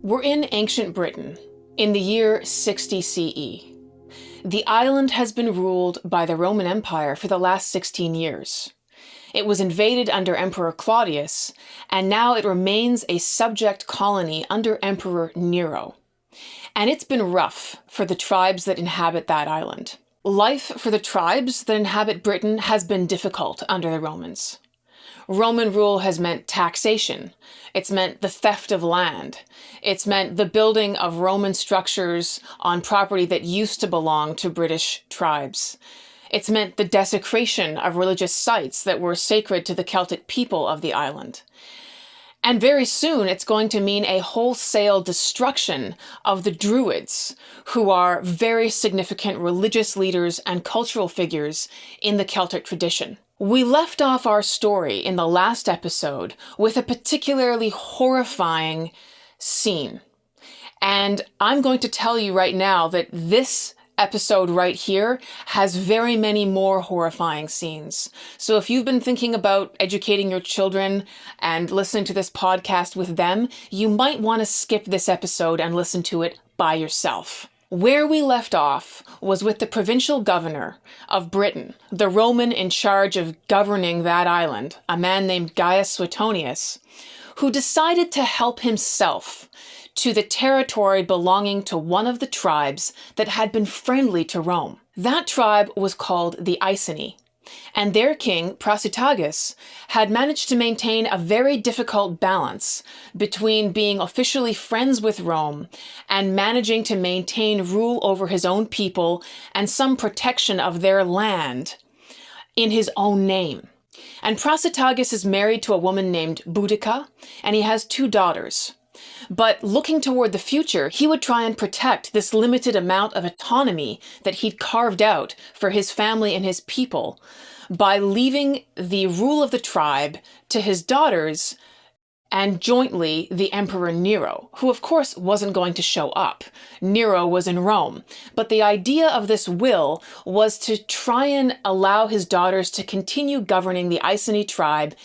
We're in ancient Britain, in the year 60 CE. The island has been ruled by the Roman Empire for the last 16 years. It was invaded under Emperor Claudius, and now it remains a subject colony under Emperor Nero. And it's been rough for the tribes that inhabit that island. Life for the tribes that inhabit Britain has been difficult under the Romans. Roman rule has meant taxation. It's meant the theft of land. It's meant the building of Roman structures on property that used to belong to British tribes. It's meant the desecration of religious sites that were sacred to the Celtic people of the island. And very soon it's going to mean a wholesale destruction of the Druids, who are very significant religious leaders and cultural figures in the Celtic tradition. We left off our story in the last episode with a particularly horrifying scene. And I'm going to tell you right now that this episode right here has very many more horrifying scenes. So if you've been thinking about educating your children and listening to this podcast with them, you might want to skip this episode and listen to it by yourself. Where we left off was with the provincial governor of Britain, the Roman in charge of governing that island, a man named Gaius Suetonius, who decided to help himself to the territory belonging to one of the tribes that had been friendly to Rome. That tribe was called the Iceni, and their king, Prasutagus, had managed to maintain a very difficult balance between being officially friends with Rome and managing to maintain rule over his own people and some protection of their land in his own name. And Prasutagus is married to a woman named Boudica, and he has 2 daughters. But looking toward the future, he would try and protect this limited amount of autonomy that he'd carved out for his family and his people by leaving the rule of the tribe to his daughters and jointly the Emperor Nero, who of course wasn't going to show up. Nero was in Rome. But the idea of this will was to try and allow his daughters to continue governing the Iceni tribe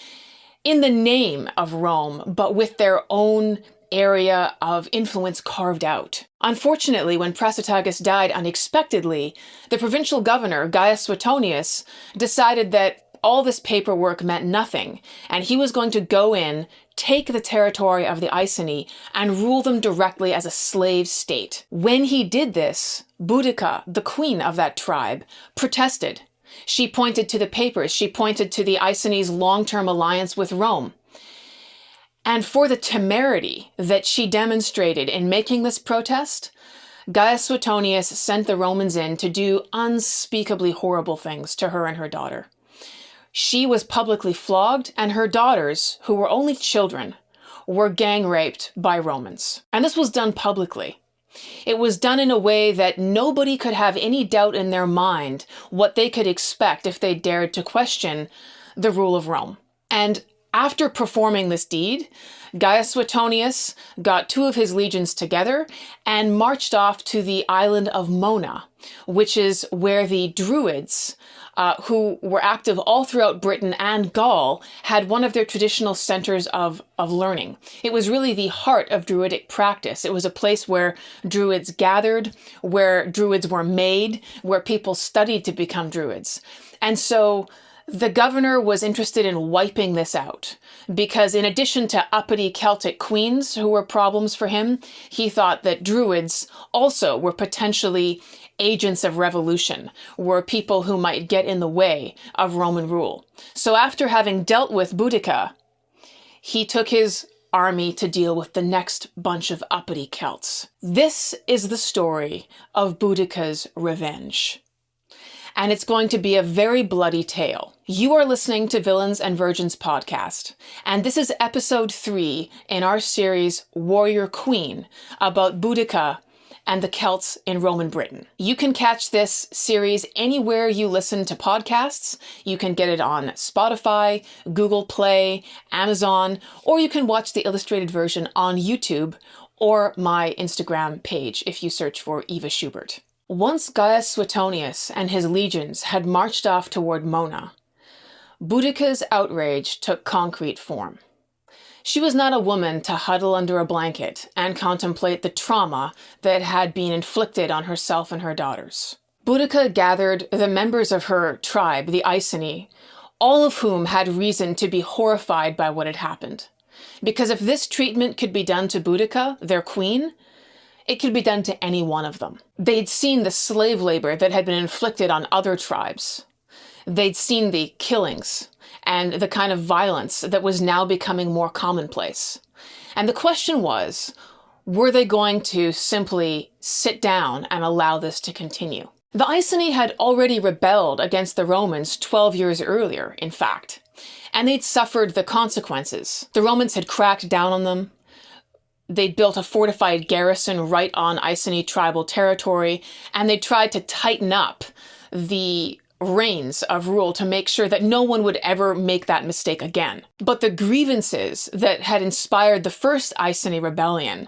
in the name of Rome, but with their own area of influence carved out. Unfortunately, when Prasutagus died unexpectedly, the provincial governor, Gaius Suetonius, decided that all this paperwork meant nothing, and he was going to go in, take the territory of the Iceni, and rule them directly as a slave state. When he did this, Boudicca, the queen of that tribe, protested. She pointed to the papers. She pointed to the Iceni's long-term alliance with Rome. And for the temerity that she demonstrated in making this protest, Gaius Suetonius sent the Romans in to do unspeakably horrible things to her and her daughter. She was publicly flogged, and her daughters, who were only children, were gang raped by Romans. And this was done publicly. It was done in a way that nobody could have any doubt in their mind what they could expect if they dared to question the rule of Rome. And after performing this deed, Gaius Suetonius got 2 of his legions together and marched off to the island of Mona, which is where the Druids, who were active all throughout Britain and Gaul, had one of their traditional centers of learning. It was really the heart of Druidic practice. It was a place where Druids gathered, where Druids were made, where people studied to become Druids. And so the governor was interested in wiping this out because in addition to uppity Celtic queens who were problems for him, he thought that Druids also were potentially agents of revolution, were people who might get in the way of Roman rule. So after having dealt with Boudicca, he took his army to deal with the next bunch of uppity Celts. This is the story of Boudicca's revenge. And it's going to be a very bloody tale. You are listening to Villains and Virgins podcast, and this is episode 3 in our series Warrior Queen about Boudicca and the Celts in Roman Britain. You can catch this series anywhere you listen to podcasts. You can get it on Spotify, Google Play, Amazon, or you can watch the illustrated version on YouTube or my Instagram page if you search for Eva Schubert. Once Gaius Suetonius and his legions had marched off toward Mona, Boudicca's outrage took concrete form. She was not a woman to huddle under a blanket and contemplate the trauma that had been inflicted on herself and her daughters. Boudica gathered the members of her tribe, the Iceni, all of whom had reason to be horrified by what had happened. Because if this treatment could be done to Boudica, their queen, it could be done to any one of them. They'd seen the slave labor that had been inflicted on other tribes. They'd seen the killings and the kind of violence that was now becoming more commonplace. And the question was, were they going to simply sit down and allow this to continue? The Iceni had already rebelled against the Romans 12 years earlier, in fact, and they'd suffered the consequences. The Romans had cracked down on them. They'd built a fortified garrison right on Iceni tribal territory, and they tried to tighten up the reins of rule to make sure that no one would ever make that mistake again. But the grievances that had inspired the first Iceni rebellion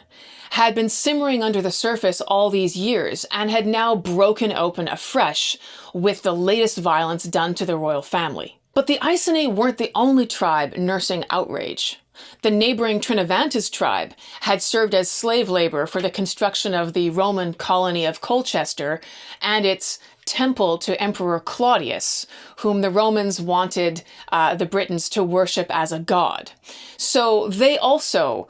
had been simmering under the surface all these years and had now broken open afresh with the latest violence done to the royal family. But the Iceni weren't the only tribe nursing outrage. The neighboring Trinovantes tribe had served as slave labor for the construction of the Roman colony of Colchester and its temple to Emperor Claudius, whom the Romans wanted the Britons to worship as a god. So they also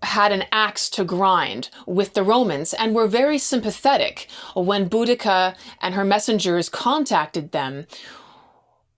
had an axe to grind with the Romans and were very sympathetic when Boudica and her messengers contacted them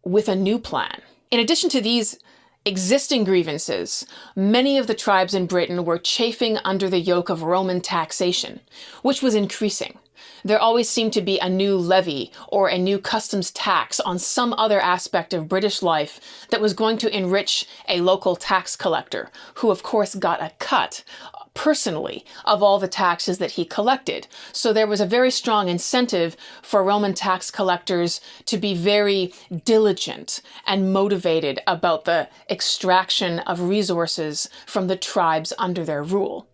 with a new plan. In addition to these existing grievances, many of the tribes in Britain were chafing under the yoke of Roman taxation, which was increasing. There always seemed to be a new levy or a new customs tax on some other aspect of British life that was going to enrich a local tax collector, who of course got a cut personally of all the taxes that he collected. So there was a very strong incentive for Roman tax collectors to be very diligent and motivated about the extraction of resources from the tribes under their rule.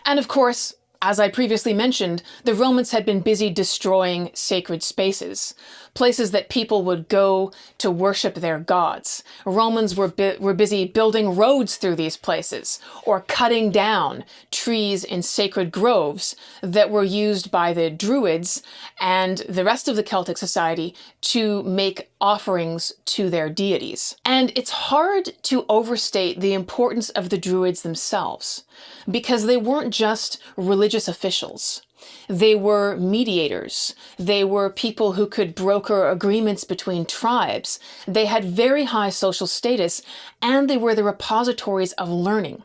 And of course, as I previously mentioned, the Romans had been busy destroying sacred spaces, places that people would go to worship their gods. Romans were busy building roads through these places, or cutting down trees in sacred groves that were used by the Druids and the rest of the Celtic society to make offerings to their deities. And it's hard to overstate the importance of the Druids themselves, because they weren't just religious officials. They were mediators. They were people who could broker agreements between tribes. They had very high social status, and they were the repositories of learning.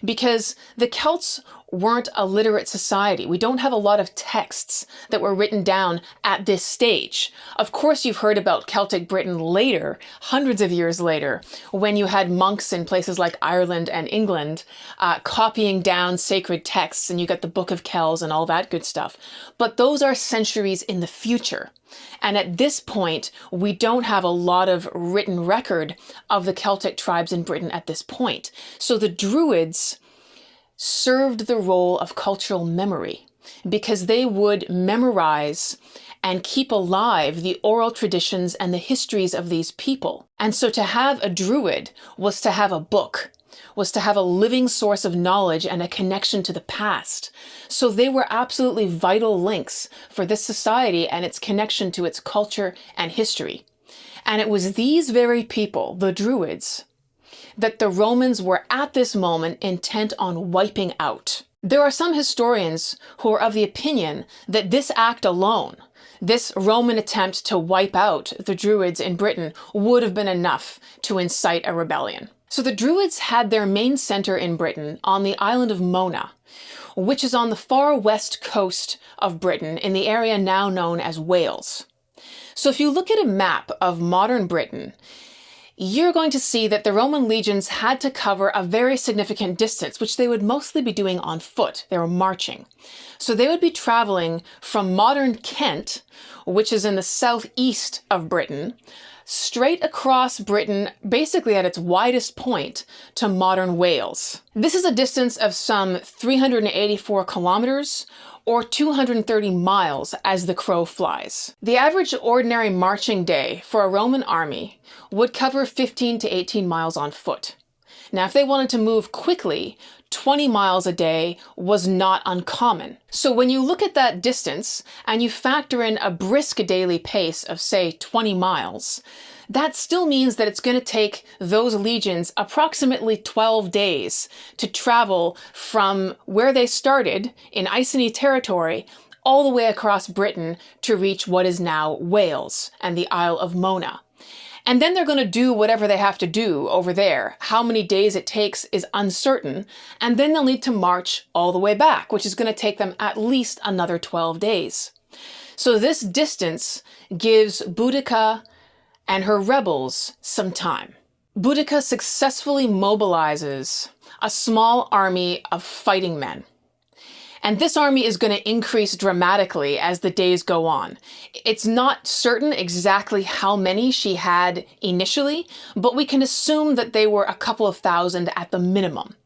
Because the Celts weren't a literate society. We don't have a lot of texts that were written down at this stage. Of course, you've heard about Celtic Britain later, hundreds of years later, when you had monks in places like Ireland and England copying down sacred texts, and you got the Book of Kells and all that good stuff. But those are centuries in the future. And at this point, we don't have a lot of written record of the Celtic tribes in Britain at this point. So the Druids served the role of cultural memory, because they would memorize and keep alive the oral traditions and the histories of these people. And so to have a Druid was to have a book, was to have a living source of knowledge and a connection to the past. So they were absolutely vital links for this society and its connection to its culture and history. And it was these very people, the Druids, that the Romans were at this moment intent on wiping out. There are some historians who are of the opinion that this act alone, this Roman attempt to wipe out the Druids in Britain, would have been enough to incite a rebellion. So the Druids had their main center in Britain on the island of Mona, which is on the far west coast of Britain in the area now known as Wales. So if you look at a map of modern Britain, you're going to see that the Roman legions had to cover a very significant distance, which they would mostly be doing on foot. They were marching. So they would be traveling from modern Kent, which is in the southeast of Britain, straight across Britain, basically at its widest point, to modern Wales. This is a distance of some 384 kilometers, or 230 miles as the crow flies. The average ordinary marching day for a Roman army would cover 15 to 18 miles on foot. Now, if they wanted to move quickly, 20 miles a day was not uncommon. So when you look at that distance and you factor in a brisk daily pace of, say, 20 miles, that still means that it's going to take those legions approximately 12 days to travel from where they started in Iceni territory all the way across Britain to reach what is now Wales and the Isle of Mona. And then they're going to do whatever they have to do over there. How many days it takes is uncertain. And then they'll need to march all the way back, which is going to take them at least another 12 days. So this distance gives Boudicca and her rebels some time. Boudicca successfully mobilizes a small army of fighting men. And this army is going to increase dramatically as the days go on. It's not certain exactly how many she had initially, but we can assume that they were a couple of thousand at the minimum.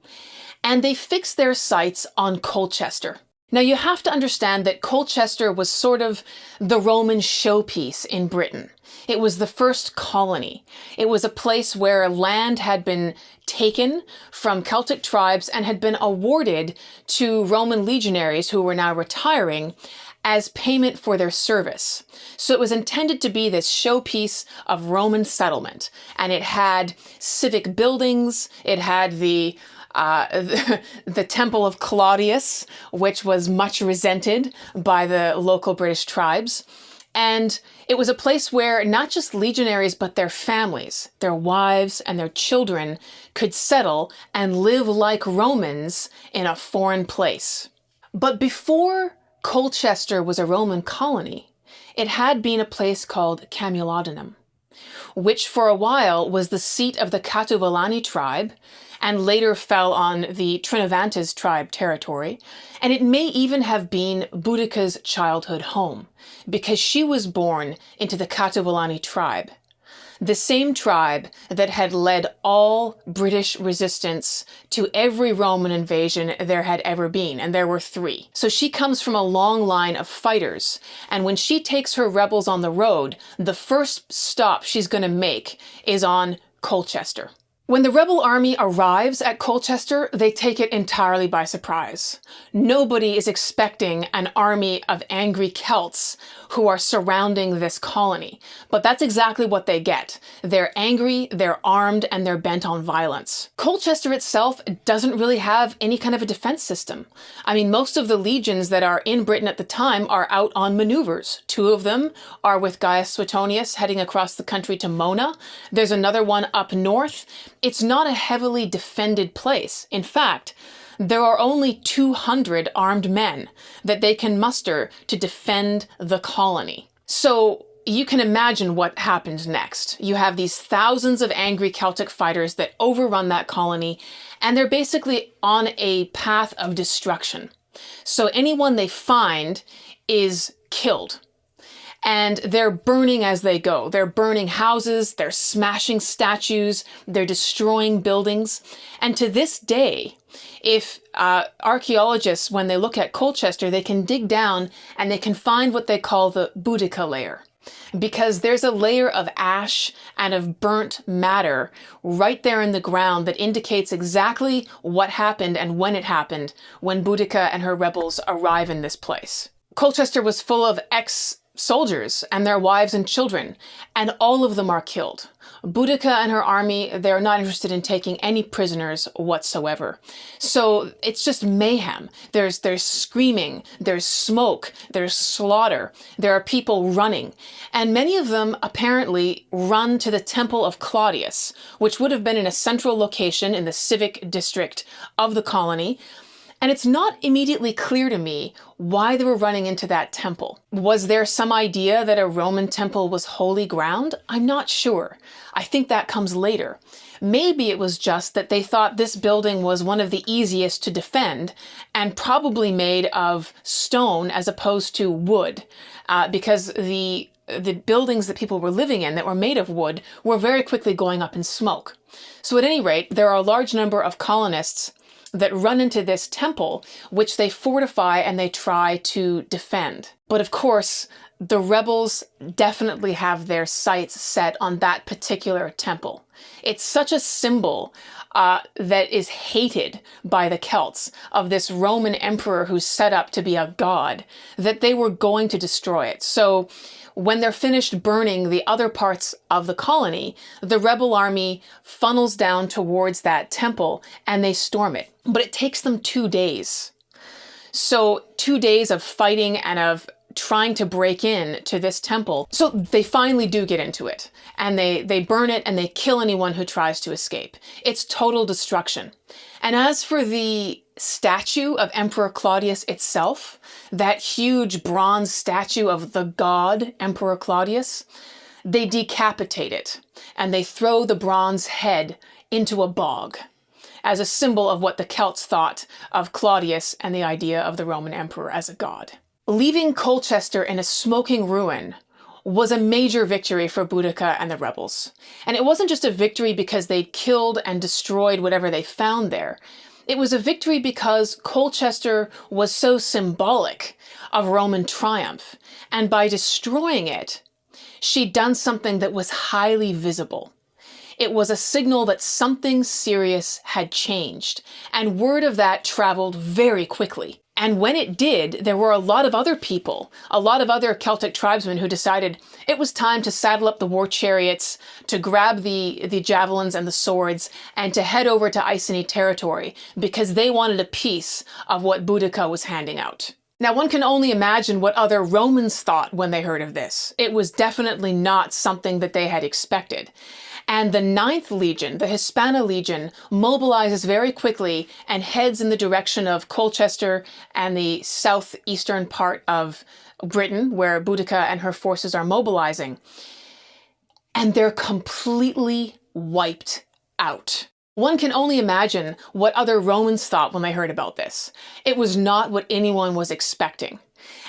And they fixed their sights on Colchester. Now you have to understand that Colchester was sort of the Roman showpiece in Britain. It was the first colony. It was a place where land had been taken from Celtic tribes and had been awarded to Roman legionaries who were now retiring as payment for their service. So it was intended to be this showpiece of Roman settlement. And it had civic buildings, it had the Temple of Claudius, which was much resented by the local British tribes. And it was a place where not just legionaries, but their families, their wives and their children could settle and live like Romans in a foreign place. But before Colchester was a Roman colony, it had been a place called Londinium, which for a while was the seat of the Catuvellani tribe and later fell on the Trinovantes tribe territory, and it may even have been Boudicca's childhood home, because she was born into the Catuvellani tribe, the same tribe that had led all British resistance to every Roman invasion there had ever been, and there were 3. So she comes from a long line of fighters, and when she takes her rebels on the road, the first stop she's going to make is on Colchester. When the rebel army arrives at Colchester, they take it entirely by surprise. Nobody is expecting an army of angry Celts who are surrounding this colony, but that's exactly what they get. They're angry, they're armed, and they're bent on violence. Colchester itself doesn't really have any kind of a defense system. I mean, most of the legions that are in Britain at the time are out on maneuvers. 2 of them are with Gaius Suetonius heading across the country to Mona. There's another one up north. It's not a heavily defended place. In fact, there are only 200 armed men that they can muster to defend the colony. So you can imagine what happens next. You have these thousands of angry Celtic fighters that overrun that colony, and they're basically on a path of destruction. So anyone they find is killed. And they're burning as they go. They're burning houses, they're smashing statues, they're destroying buildings. And to this day, if archaeologists, when they look at Colchester, they can dig down and they can find what they call the Boudica layer. Because there's a layer of ash and of burnt matter right there in the ground that indicates exactly what happened and when it happened when Boudicca and her rebels arrive in this place. Colchester was full of ex-soldiers and their wives and children, and all of them are killed. Boudicca and her army, they're not interested in taking any prisoners whatsoever. So it's just mayhem. There's screaming, there's smoke, there's slaughter, there are people running. And many of them apparently run to the Temple of Claudius, which would have been in a central location in the civic district of the colony. And it's not immediately clear to me why they were running into that temple. Was there some idea that a Roman temple was holy ground? I'm not sure. I think that comes later. Maybe it was just that they thought this building was one of the easiest to defend and probably made of stone as opposed to wood, because the buildings that people were living in that were made of wood were very quickly going up in smoke. So at any rate, there are a large number of colonists that run into this temple, which they fortify and they try to defend. But of course, the rebels definitely have their sights set on that particular temple. It's such a symbol that is hated by the Celts, of this Roman emperor who's set up to be a god, that they were going to destroy it. So when they're finished burning the other parts of the colony, the rebel army funnels down towards that temple and they storm it. But it takes them 2 days. So 2 days of fighting and of trying to break in to this temple. So they finally do get into it, and they burn it and they kill anyone who tries to escape. It's total destruction. And as for the statue of Emperor Claudius itself, that huge bronze statue of the god Emperor Claudius, they decapitate it and they throw the bronze head into a bog as a symbol of what the Celts thought of Claudius and the idea of the Roman emperor as a god. Leaving Colchester in a smoking ruin was a major victory for Boudicca and the rebels. And it wasn't just a victory because they killed and destroyed whatever they found there. It was a victory because Colchester was so symbolic of Roman triumph. And by destroying it, she'd done something that was highly visible. It was a signal that something serious had changed, and word of that traveled very quickly. And when it did, there were a lot of other people, a lot of other Celtic tribesmen who decided it was time to saddle up the war chariots, to grab the javelins and the swords, and to head over to Iceni territory, because they wanted a piece of what Boudica was handing out. Now, one can only imagine what other Romans thought when they heard of this. It was definitely not something that they had expected. And the 9th Legion, the Hispana Legion, mobilizes very quickly and heads in the direction of Colchester and the southeastern part of Britain, where Boudica and her forces are mobilizing. And they're completely wiped out. One can only imagine what other Romans thought when they heard about this. It was not what anyone was expecting.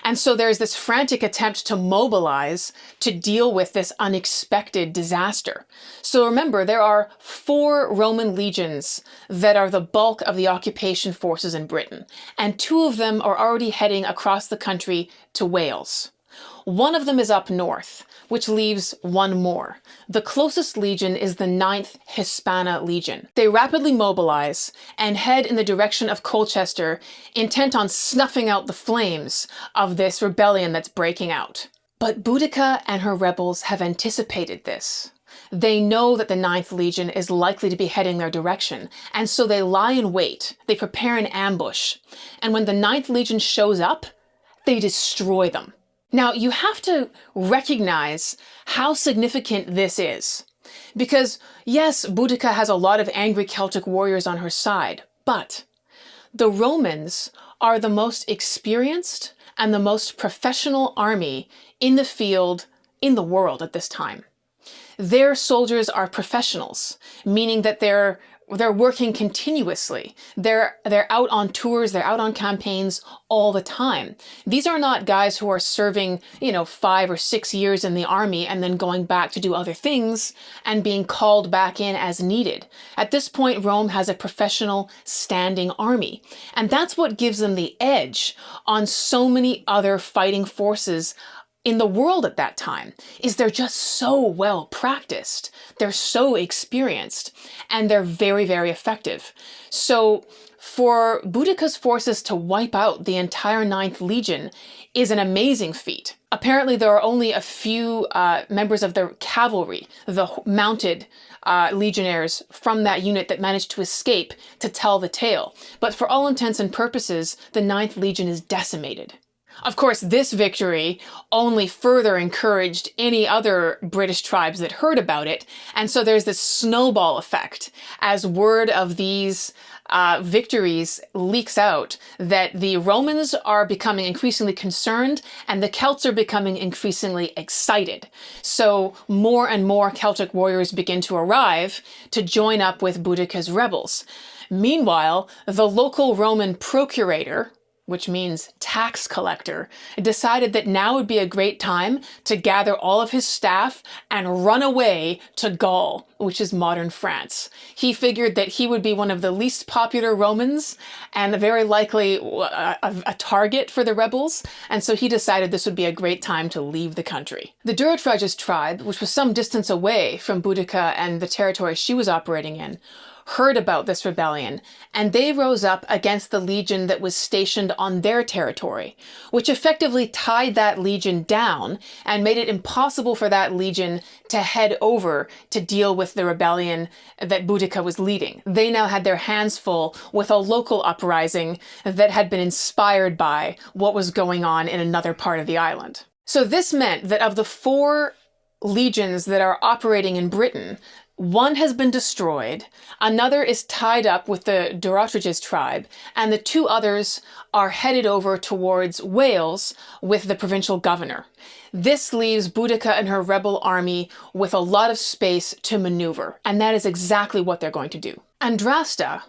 And so there's this frantic attempt to mobilize to deal with this unexpected disaster. So remember, there are 4 Roman legions that are the bulk of the occupation forces in Britain, and 2 of them are already heading across the country to Wales. One of them is up north, which leaves 1 more. The closest legion is the 9th Hispana Legion. They rapidly mobilize and head in the direction of Colchester, intent on snuffing out the flames of this rebellion that's breaking out. But Boudicca and her rebels have anticipated this. They know that the 9th Legion is likely to be heading their direction, and so they lie in wait. They prepare an ambush. And when the 9th Legion shows up, they destroy them. Now, you have to recognize how significant this is. Because, yes, Boudica has a lot of angry Celtic warriors on her side, but the Romans are the most experienced and the most professional army in the field in the world at this time. Their soldiers are professionals, meaning that they're working continuously. They're out on tours, they're out on campaigns all the time. These are not guys who are serving, 5 or 6 years in the army and then going back to do other things and being called back in as needed. At this point, Rome has a professional standing army. And that's what gives them the edge on so many other fighting forces in the world at that time, is they're just so well practiced. They're so experienced, and they're very, very effective. So for Boudicca's forces to wipe out the entire 9th Legion is an amazing feat. Apparently there are only a few members of the cavalry, the mounted legionnaires from that unit that managed to escape to tell the tale. But for all intents and purposes, the 9th Legion is decimated. Of course, this victory only further encouraged any other British tribes that heard about it, and so there's this snowball effect as word of these victories leaks out that the Romans are becoming increasingly concerned and the Celts are becoming increasingly excited. So more and more Celtic warriors begin to arrive to join up with Boudicca's rebels. Meanwhile, the local Roman procurator, which means tax collector, decided that now would be a great time to gather all of his staff and run away to Gaul, which is modern France. He figured that he would be one of the least popular Romans and very likely a target for the rebels, and so he decided this would be a great time to leave the country. The Durotriges tribe, which was some distance away from Boudica and the territory she was operating in, heard about this rebellion, and they rose up against the legion that was stationed on their territory, which effectively tied that legion down and made it impossible for that legion to head over to deal with the rebellion that Boudica was leading. They now had their hands full with a local uprising that had been inspired by what was going on in another part of the island. So this meant that of the 4 legions that are operating in Britain, one has been destroyed, another is tied up with the Durotriges tribe, and the 2 others are headed over towards Wales with the provincial governor. This leaves Boudica and her rebel army with a lot of space to maneuver, and that is exactly what they're going to do. Andrasta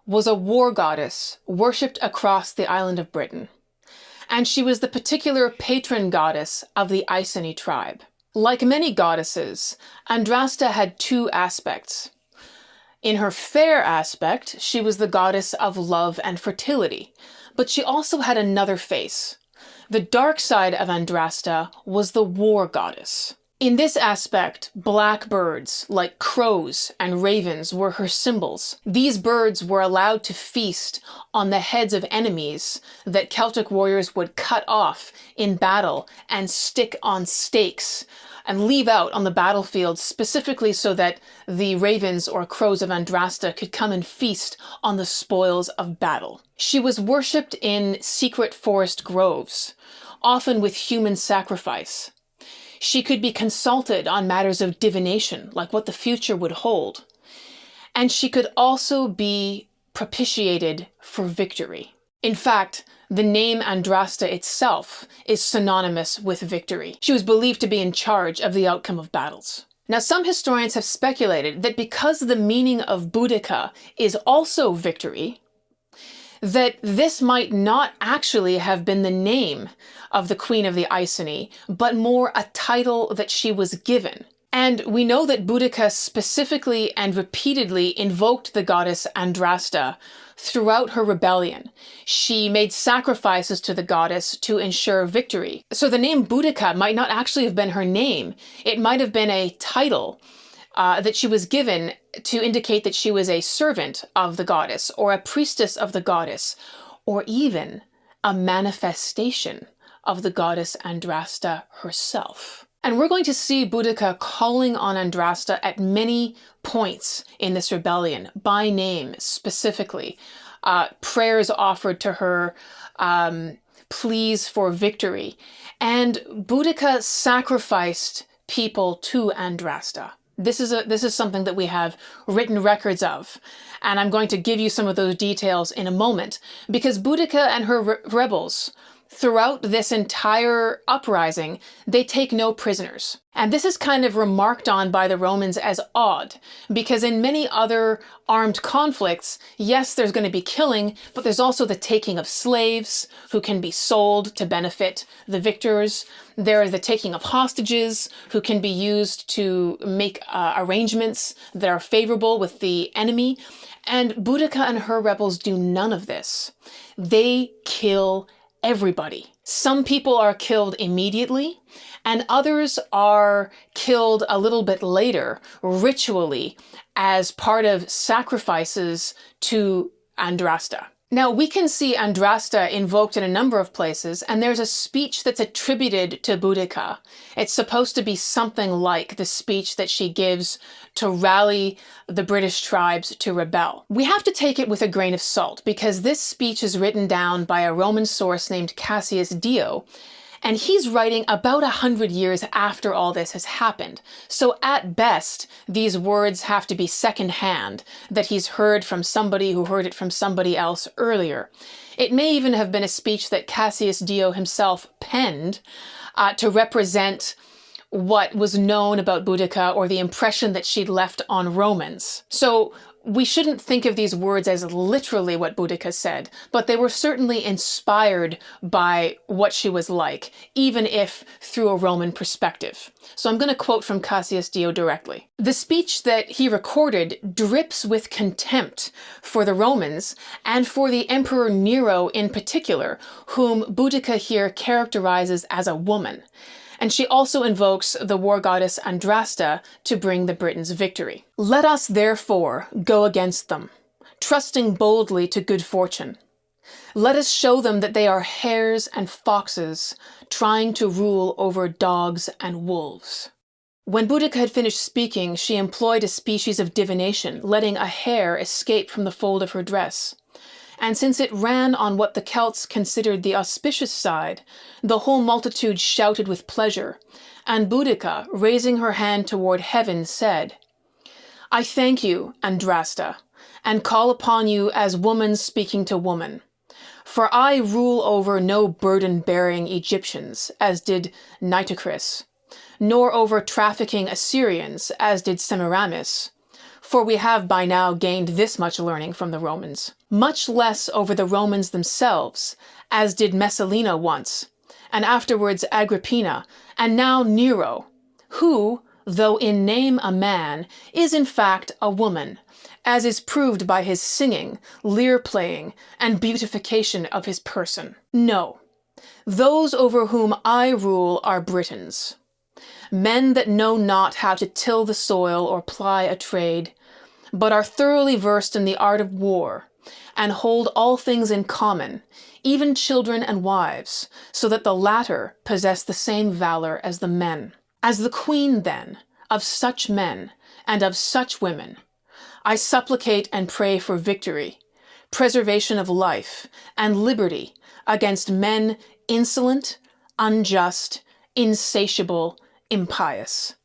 was a war goddess worshipped across the island of Britain, and she was the particular patron goddess of the Iceni tribe. Like many goddesses, Andrasta had 2 aspects. In her fair aspect, she was the goddess of love and fertility, but she also had another face. The dark side of Andrasta was the war goddess. In this aspect, black birds, like crows and ravens, were her symbols. These birds were allowed to feast on the heads of enemies that Celtic warriors would cut off in battle and stick on stakes and leave out on the battlefield, specifically so that the ravens or crows of Andrasta could come and feast on the spoils of battle. She was worshipped in secret forest groves, often with human sacrifice. She could be consulted on matters of divination, like what the future would hold. And she could also be propitiated for victory. In fact, the name Andrasta itself is synonymous with victory. She was believed to be in charge of the outcome of battles. Now, some historians have speculated that because the meaning of Boudicca is also victory, that this might not actually have been the name of the Queen of the Iceni, but more a title that she was given. And we know that Boudica specifically and repeatedly invoked the goddess Andrasta throughout her rebellion. She made sacrifices to the goddess to ensure victory. So the name Boudica might not actually have been her name. It might have been a title that she was given to indicate that she was a servant of the goddess, or a priestess of the goddess, or even a manifestation of the goddess Andrasta herself. And we're going to see Boudica calling on Andrasta at many points in this rebellion, by name specifically. Prayers offered to her, pleas for victory. And Boudica sacrificed people to Andrasta. This is something that we have written records of, and I'm going to give you some of those details in a moment, because Boudica and her rebels, throughout this entire uprising, they take no prisoners. And this is kind of remarked on by the Romans as odd, because in many other armed conflicts, yes, there's going to be killing, but there's also the taking of slaves who can be sold to benefit the victors. There is the taking of hostages who can be used to make arrangements that are favorable with the enemy. And Boudicca and her rebels do none of this. They kill everybody. Some people are killed immediately, and others are killed a little bit later, ritually, as part of sacrifices to Andrasta. Now, we can see Andrasta invoked in a number of places, and there's a speech that's attributed to Boudica. It's supposed to be something like the speech that she gives to rally the British tribes to rebel. We have to take it with a grain of salt, because this speech is written down by a Roman source named Cassius Dio, and he's writing about 100 years after all this has happened. So at best, these words have to be secondhand, that he's heard from somebody who heard it from somebody else earlier. It may even have been a speech that Cassius Dio himself penned to represent what was known about Boudicca, or the impression that she'd left on Romans. So We shouldn't think of these words as literally what Boudica said, but they were certainly inspired by what she was like, even if through a Roman perspective. So I'm going to quote from Cassius Dio directly. The speech that he recorded drips with contempt for the Romans and for the Emperor Nero in particular, whom Boudica here characterizes as a woman. And she also invokes the war goddess Andrasta to bring the Britons victory. Let us therefore go against them, trusting boldly to good fortune. Let us show them that they are hares and foxes, trying to rule over dogs and wolves. When Boudica had finished speaking, she employed a species of divination, letting a hair escape from the fold of her dress. And since it ran on what the Celts considered the auspicious side, the whole multitude shouted with pleasure, and Boudica, raising her hand toward heaven, said, I thank you, Andrasta, and call upon you as woman speaking to woman. For I rule over no burden-bearing Egyptians, as did Nitocris, nor over trafficking Assyrians, as did Semiramis, for we have by now gained this much learning from the Romans. Much less over the Romans themselves, as did Messalina once, and afterwards Agrippina, and now Nero, who, though in name a man, is in fact a woman, as is proved by his singing, lyre-playing, and beautification of his person. No, those over whom I rule are Britons, men that know not how to till the soil or ply a trade, but are thoroughly versed in the art of war, and hold all things in common, even children and wives, so that the latter possess the same valor as the men. As the queen, then, of such men and of such women, I supplicate and pray for victory, preservation of life, and liberty against men insolent, unjust, insatiable, impious.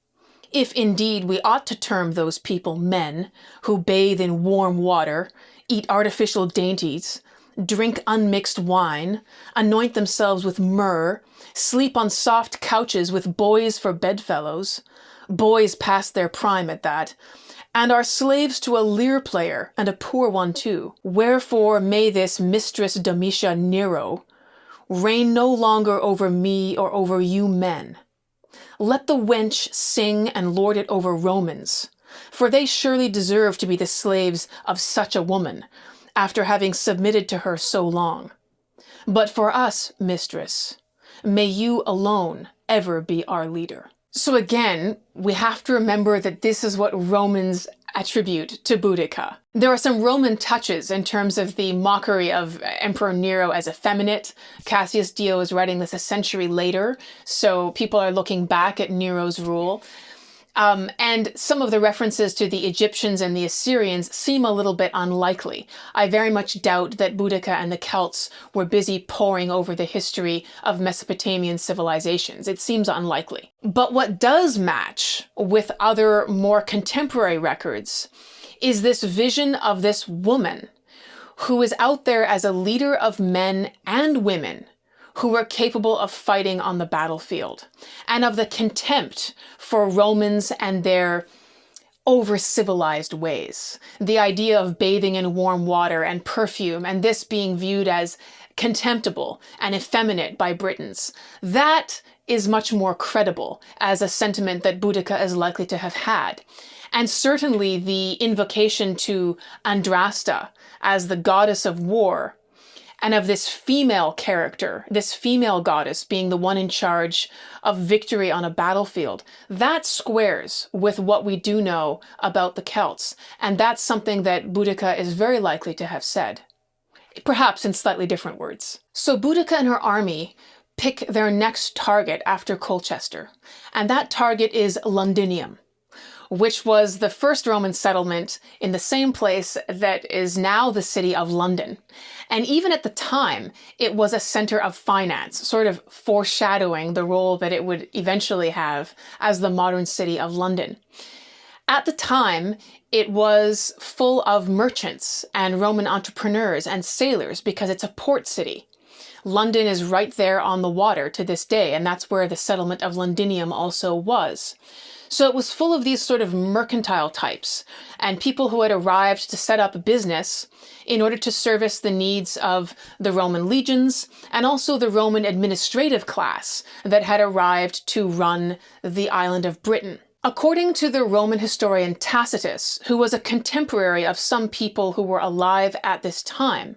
If indeed we ought to term those people men, who bathe in warm water, eat artificial dainties, drink unmixed wine, anoint themselves with myrrh, sleep on soft couches with boys for bedfellows, boys past their prime at that, and are slaves to a lyre player, and a poor one too. Wherefore may this Mistress Domitia Nero reign no longer over me or over you men. Let the wench sing and lord it over Romans, for they surely deserve to be the slaves of such a woman, after having submitted to her so long. But for us, mistress, may you alone ever be our leader. So again, we have to remember that this is what Romans attribute to Boudica. There are some Roman touches in terms of the mockery of Emperor Nero as effeminate. Cassius Dio is writing this a century later, so people are looking back at Nero's rule. And some of the references to the Egyptians and the Assyrians seem a little bit unlikely. I very much doubt that Boudica and the Celts were busy poring over the history of Mesopotamian civilizations. It seems unlikely. But what does match with other more contemporary records is this vision of this woman who is out there as a leader of men and women who were capable of fighting on the battlefield, and of the contempt for Romans and their over-civilized ways. The idea of bathing in warm water and perfume, and this being viewed as contemptible and effeminate by Britons, that is much more credible as a sentiment that Boudica is likely to have had. And certainly the invocation to Andrasta as the goddess of war, and of this female character, this female goddess being the one in charge of victory on a battlefield, that squares with what we do know about the Celts, and that's something that Boudica is very likely to have said, perhaps in slightly different words. So Boudica and her army pick their next target after Colchester, and that target is Londinium, which was the first Roman settlement in the same place that is now the city of London. And even at the time, it was a center of finance, sort of foreshadowing the role that it would eventually have as the modern city of London. At the time, it was full of merchants and Roman entrepreneurs and sailors because it's a port city. London is right there on the water to this day, and that's where the settlement of Londinium also was. So it was full of these sort of mercantile types and people who had arrived to set up a business in order to service the needs of the Roman legions and also the Roman administrative class that had arrived to run the island of Britain. According to the Roman historian Tacitus, who was a contemporary of some people who were alive at this time,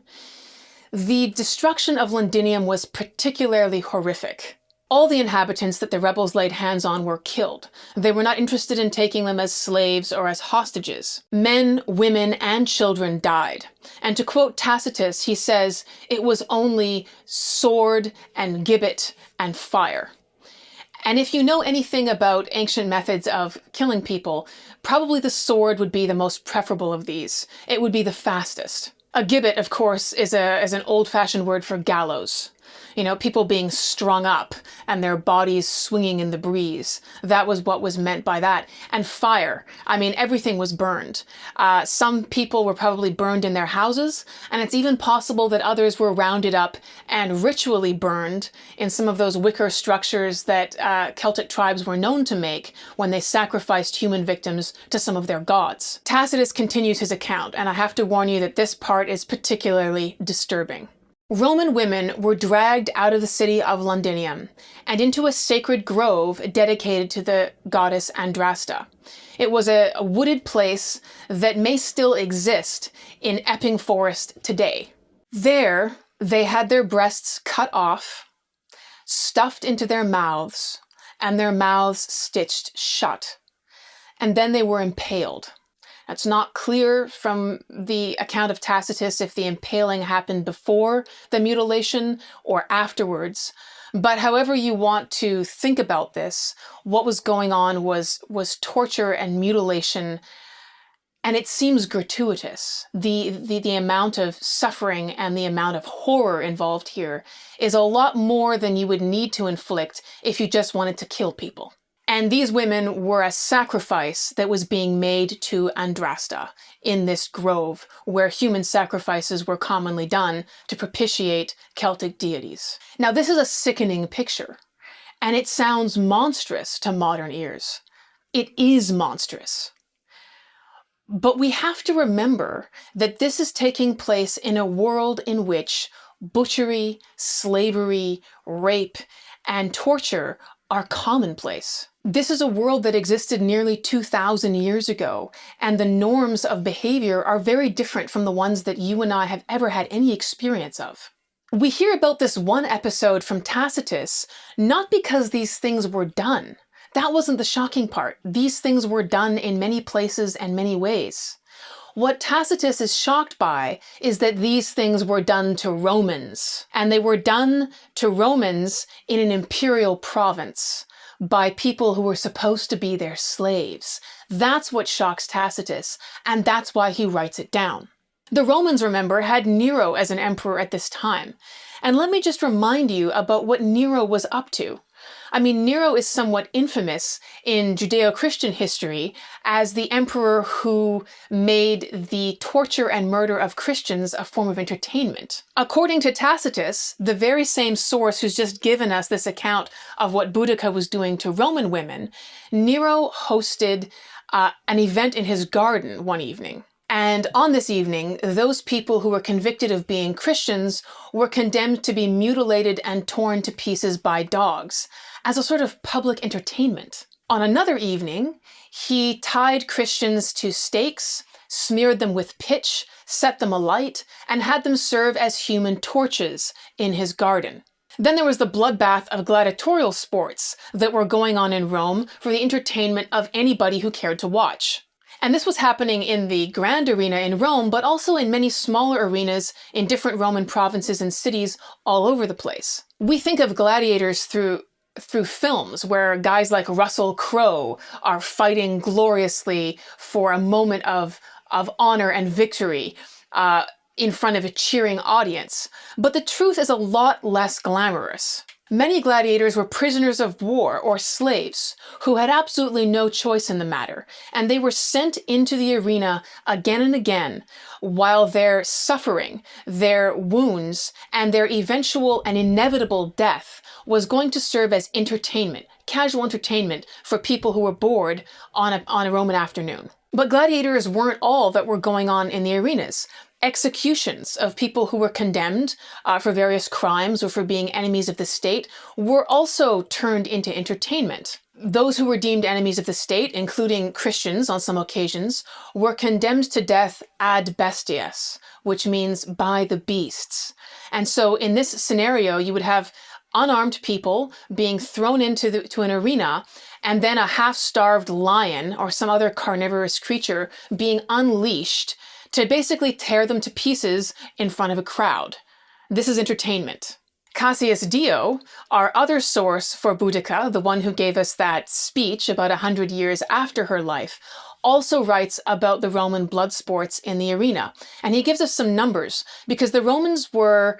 the destruction of Londinium was particularly horrific. All the inhabitants that the rebels laid hands on were killed. They were not interested in taking them as slaves or as hostages. Men, women, and children died. And to quote Tacitus, he says, "It was only sword and gibbet and fire." And if you know anything about ancient methods of killing people, probably the sword would be the most preferable of these. It would be the fastest. A gibbet, of course, is an old-fashioned word for gallows. You know, people being strung up and their bodies swinging in the breeze. That was what was meant by that. And fire. I mean, everything was burned. Some people were probably burned in their houses, and it's even possible that others were rounded up and ritually burned in some of those wicker structures that Celtic tribes were known to make when they sacrificed human victims to some of their gods. Tacitus continues his account, and I have to warn you that this part is particularly disturbing. Roman women were dragged out of the city of Londinium and into a sacred grove dedicated to the goddess Andrasta. It was a wooded place that may still exist in Epping Forest today. There, they had their breasts cut off, stuffed into their mouths, and their mouths stitched shut. And then they were impaled. It's not clear from the account of Tacitus if the impaling happened before the mutilation or afterwards, but however you want to think about this, what was going on was torture and mutilation, and it seems gratuitous. The amount of suffering and the amount of horror involved here is a lot more than you would need to inflict if you just wanted to kill people. And these women were a sacrifice that was being made to Andrasta in this grove where human sacrifices were commonly done to propitiate Celtic deities. Now, this is a sickening picture, and it sounds monstrous to modern ears. It is monstrous. But we have to remember that this is taking place in a world in which butchery, slavery, rape, and torture are commonplace. This is a world that existed nearly 2,000 years ago, and the norms of behavior are very different from the ones that you and I have ever had any experience of. We hear about this one episode from Tacitus, not because these things were done. That wasn't the shocking part. These things were done in many places and many ways. What Tacitus is shocked by is that these things were done to Romans, and they were done to Romans in an imperial province by people who were supposed to be their slaves. That's what shocks Tacitus, and that's why he writes it down. The Romans, remember, had Nero as an emperor at this time. And let me just remind you about what Nero was up to. I mean, Nero is somewhat infamous in Judeo-Christian history as the emperor who made the torture and murder of Christians a form of entertainment. According to Tacitus, the very same source who's just given us this account of what Boudicca was doing to Roman women, Nero hosted an event in his garden one evening. And on this evening, those people who were convicted of being Christians were condemned to be mutilated and torn to pieces by dogs, as a sort of public entertainment. On another evening, he tied Christians to stakes, smeared them with pitch, set them alight, and had them serve as human torches in his garden. Then there was the bloodbath of gladiatorial sports that were going on in Rome for the entertainment of anybody who cared to watch. And this was happening in the grand arena in Rome, but also in many smaller arenas in different Roman provinces and cities all over the place. We think of gladiators through films where guys like Russell Crowe are fighting gloriously for a moment of honor and victory in front of a cheering audience. But the truth is a lot less glamorous. Many gladiators were prisoners of war or slaves who had absolutely no choice in the matter, and they were sent into the arena again and again while their suffering, their wounds, and their eventual and inevitable death was going to serve as entertainment, casual entertainment for people who were bored on a Roman afternoon. But gladiators weren't all that were going on in the arenas. Executions of people who were condemned for various crimes or for being enemies of the state were also turned into entertainment. Those who were deemed enemies of the state, including Christians on some occasions, were condemned to death ad bestias, which means by the beasts. And so in this scenario, you would have unarmed people being thrown into an arena, and then a half-starved lion or some other carnivorous creature being unleashed to basically tear them to pieces in front of a crowd. This is entertainment. Cassius Dio, our other source for Boudica, the one who gave us that speech about 100 years after her life, also writes about the Roman blood sports in the arena. And he gives us some numbers because the Romans were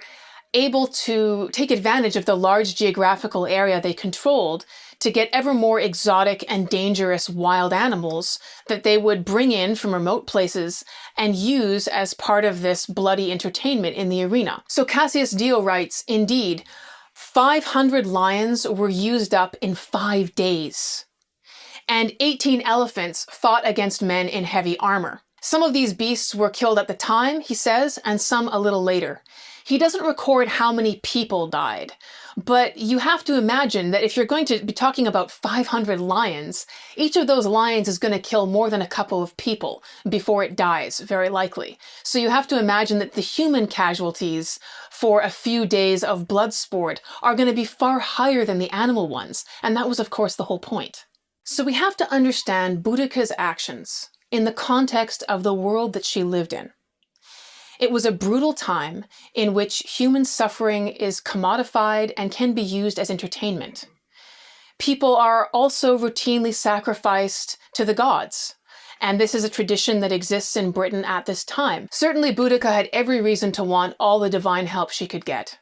able to take advantage of the large geographical area they controlled to get ever more exotic and dangerous wild animals that they would bring in from remote places and use as part of this bloody entertainment in the arena. So Cassius Dio writes, indeed, 500 lions were used up in 5 days, and 18 elephants fought against men in heavy armor. Some of these beasts were killed at the time, he says, and some a little later. He doesn't record how many people died, but you have to imagine that if you're going to be talking about 500 lions, each of those lions is going to kill more than a couple of people before it dies, very likely. So you have to imagine that the human casualties for a few days of blood sport are going to be far higher than the animal ones, and that was, of course, the whole point. So we have to understand Boudicca's actions in the context of the world that she lived in. It was a brutal time in which human suffering is commodified and can be used as entertainment. People are also routinely sacrificed to the gods, and this is a tradition that exists in Britain at this time. Certainly Boudicca had every reason to want all the divine help she could get.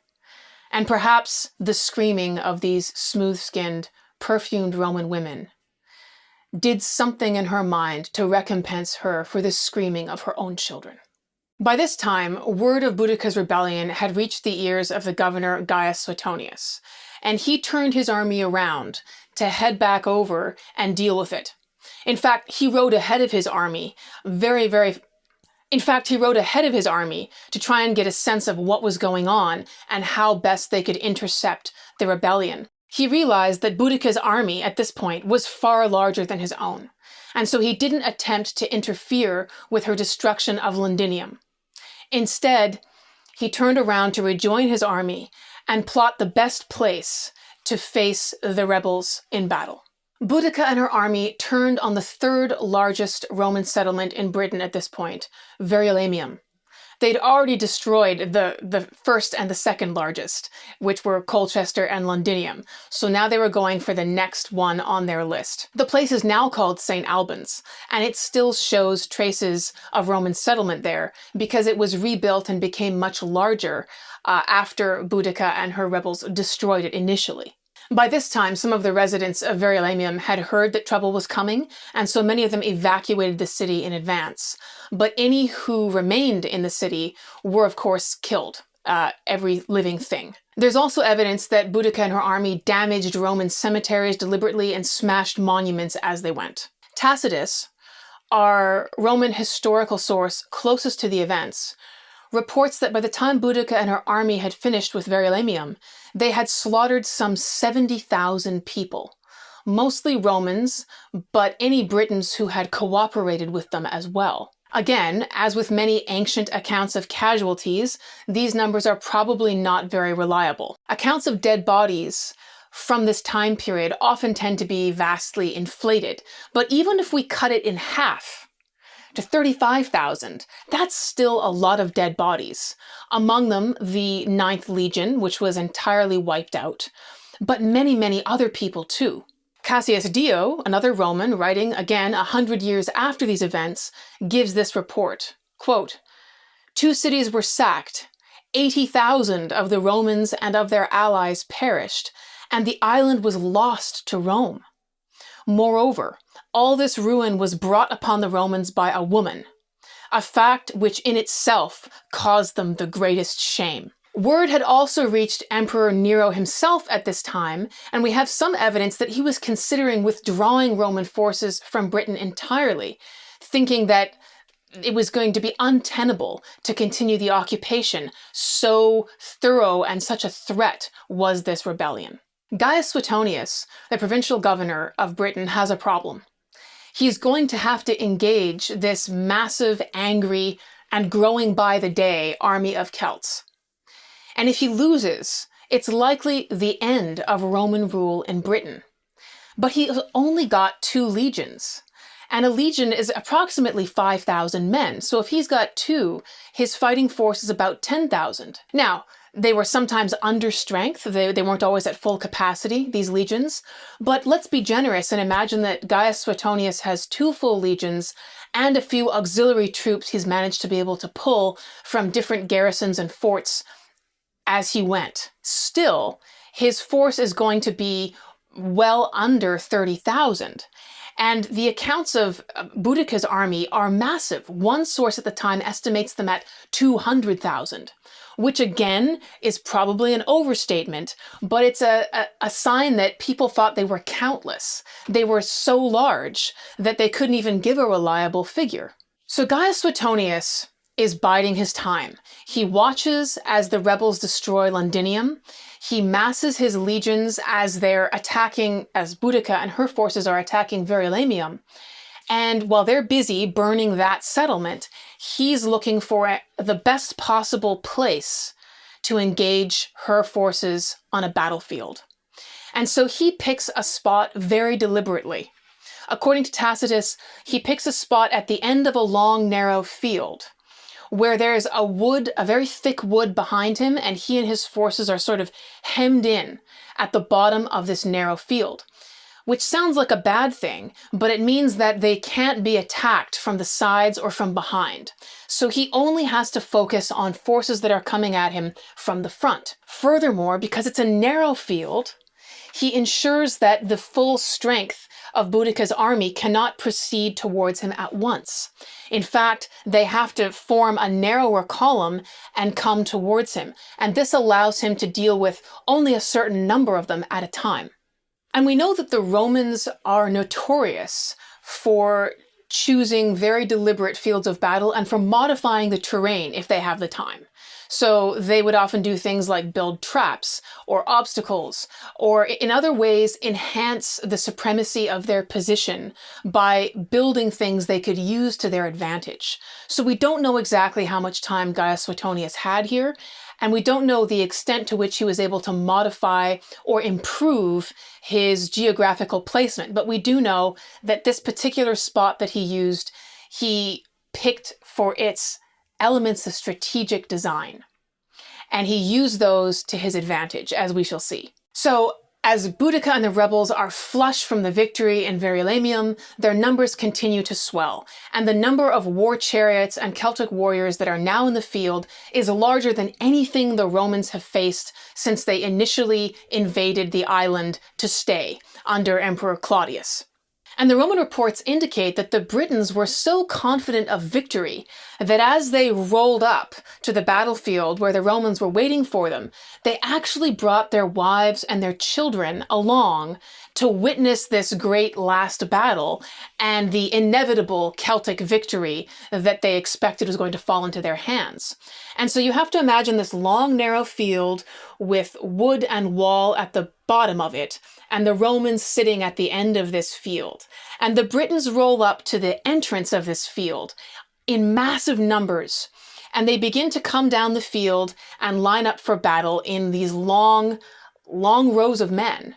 And perhaps the screaming of these smooth-skinned, perfumed Roman women did something in her mind to recompense her for the screaming of her own children. By this time, word of Boudicca's rebellion had reached the ears of the governor Gaius Suetonius, and he turned his army around to head back over and deal with it. In fact, he rode ahead of his army to try and get a sense of what was going on and how best they could intercept the rebellion. He realized that Boudicca's army at this point was far larger than his own, and so he didn't attempt to interfere with her destruction of Londinium. Instead, he turned around to rejoin his army and plot the best place to face the rebels in battle. Boudicca and her army turned on the third largest Roman settlement in Britain at this point, Verulamium. They'd already destroyed the first and the second largest, which were Colchester and Londinium, so now they were going for the next one on their list. The place is now called St. Albans, and it still shows traces of Roman settlement there because it was rebuilt and became much larger after Boudicca and her rebels destroyed it initially. By this time, some of the residents of Verulamium had heard that trouble was coming, and so many of them evacuated the city in advance. But any who remained in the city were, of course, killed, every living thing. There's also evidence that Boudicca and her army damaged Roman cemeteries deliberately and smashed monuments as they went. Tacitus, our Roman historical source closest to the events, reports that by the time Boudicca and her army had finished with Verulamium, they had slaughtered some 70,000 people, mostly Romans, but any Britons who had cooperated with them as well. Again, as with many ancient accounts of casualties, these numbers are probably not very reliable. Accounts of dead bodies from this time period often tend to be vastly inflated, but even if we cut it in half, to 35,000, that's still a lot of dead bodies. Among them, the 9th Legion, which was entirely wiped out, but many, many other people too. Cassius Dio, another Roman, writing again 100 years after these events, gives this report. Quote, 2 cities were sacked, 80,000 of the Romans and of their allies perished, and the island was lost to Rome. Moreover, all this ruin was brought upon the Romans by a woman, a fact which in itself caused them the greatest shame. Word had also reached Emperor Nero himself at this time, and we have some evidence that he was considering withdrawing Roman forces from Britain entirely, thinking that it was going to be untenable to continue the occupation. So thorough and such a threat was this rebellion. Gaius Suetonius, the provincial governor of Britain, has a problem. He's going to have to engage this massive, angry, and growing by the day army of Celts. And if he loses, it's likely the end of Roman rule in Britain. But he's only got 2 legions. And a legion is approximately 5,000 men. So if he's got 2, his fighting force is about 10,000. Now, they were sometimes under strength. They weren't always at full capacity, these legions. But let's be generous and imagine that Gaius Suetonius has 2 full legions and a few auxiliary troops he's managed to be able to pull from different garrisons and forts as he went. Still, his force is going to be well under 30,000. And the accounts of Boudicca's army are massive. One source at the time estimates them at 200,000, which again is probably an overstatement, but it's a sign that people thought they were countless. They were so large that they couldn't even give a reliable figure. So Gaius Suetonius is biding his time. He watches as the rebels destroy Londinium. He masses his legions as they're attacking, as Boudicca and her forces are attacking Verulamium. And while they're busy burning that settlement, he's looking for the best possible place to engage her forces on a battlefield. And so he picks a spot very deliberately. According to Tacitus, he picks a spot at the end of a long, narrow field, where there's a very thick wood behind him, and he and his forces are sort of hemmed in at the bottom of this narrow field, which sounds like a bad thing, but it means that they can't be attacked from the sides or from behind. So he only has to focus on forces that are coming at him from the front. Furthermore, because it's a narrow field, he ensures that the full strength of Boudicca's army cannot proceed towards him at once. In fact, they have to form a narrower column and come towards him, and this allows him to deal with only a certain number of them at a time. And we know that the Romans are notorious for choosing very deliberate fields of battle and for modifying the terrain if they have the time. So they would often do things like build traps or obstacles, or in other ways enhance the supremacy of their position by building things they could use to their advantage. So we don't know exactly how much time Gaius Suetonius had here, and we don't know the extent to which he was able to modify or improve his geographical placement. But we do know that this particular spot that he used, he picked for its elements of strategic design. And he used those to his advantage, as we shall see. So, as Boudicca and the rebels are flush from the victory in Verulamium, their numbers continue to swell, and the number of war chariots and Celtic warriors that are now in the field is larger than anything the Romans have faced since they initially invaded the island to stay under Emperor Claudius. And the Roman reports indicate that the Britons were so confident of victory that as they rolled up to the battlefield where the Romans were waiting for them, they actually brought their wives and their children along to witness this great last battle and the inevitable Celtic victory that they expected was going to fall into their hands. And so you have to imagine this long, narrow field with wood and wall at the bottom of it, and the Romans sitting at the end of this field. And the Britons roll up to the entrance of this field in massive numbers, and they begin to come down the field and line up for battle in these long rows of men,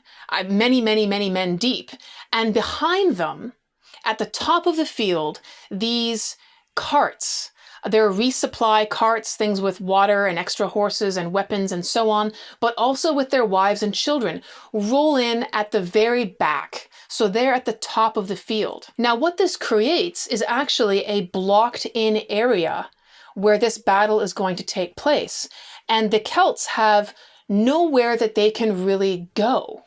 many men deep. And behind them, at the top of the field, these carts. There are resupply carts, things with water and extra horses and weapons and so on, but also with their wives and children, roll in at the very back. So they're at the top of the field. Now, what this creates is actually a blocked-in area where this battle is going to take place. And the Celts have nowhere that they can really go,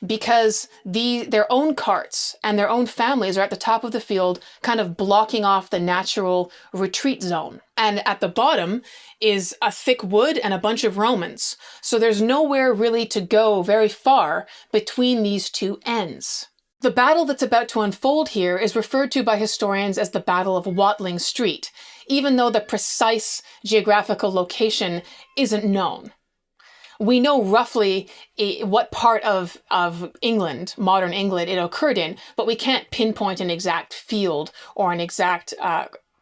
because their own carts and their own families are at the top of the field, kind of blocking off the natural retreat zone. And at the bottom is a thick wood and a bunch of Romans. So there's nowhere really to go very far between these two ends. The battle that's about to unfold here is referred to by historians as the Battle of Watling Street, even though the precise geographical location isn't known. We know roughly what part of England, modern England, it occurred in, but we can't pinpoint an exact field or an exact